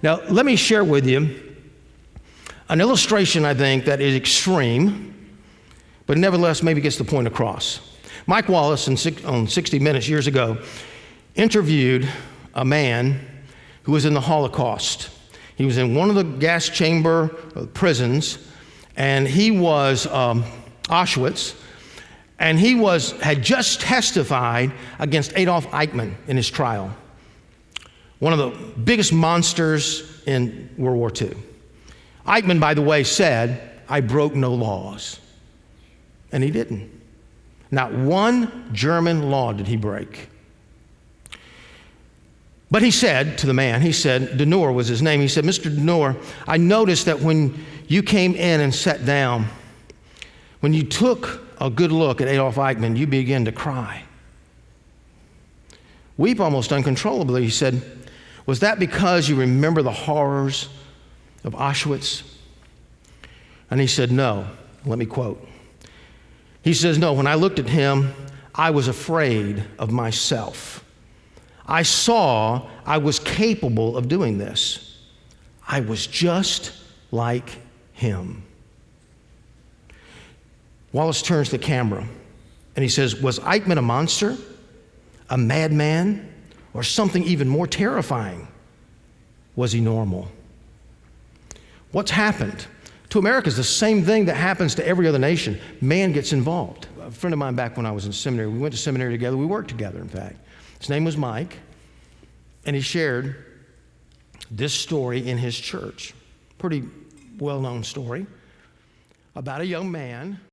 Now, let me share with you an illustration, I think, that is extreme, but nevertheless maybe gets the point across. Mike Wallace on 60 Minutes years ago interviewed a man who was in the Holocaust. He was in one of the gas chamber prisons, and he was Auschwitz, and he had just testified against Adolf Eichmann in his trial, one of the biggest monsters in World War II. Eichmann, by the way, said, "I broke no laws." And he didn't. Not one German law did he break. But he said to the man, Denor was his name, he said, "Mr. Denor, I noticed that when you came in and sat down, when you took a good look at Adolf Eichmann, you began to cry. Weep almost uncontrollably." He said, "Was that because you remember the horrors of Auschwitz?" And he said, "No." Let me quote. He says, "No, when I looked at him, I was afraid of myself. I saw I was capable of doing this. I was just like him." Wallace turns to the camera and he says, "Was Eichmann a monster, a madman, or something even more terrifying? Was he normal?" What's happened to America is the same thing that happens to every other nation. Man gets involved. A friend of mine back when I was in seminary, we went to seminary together, we worked together, in fact. His name was Mike, and he shared this story in his church. Pretty well-known story about a young man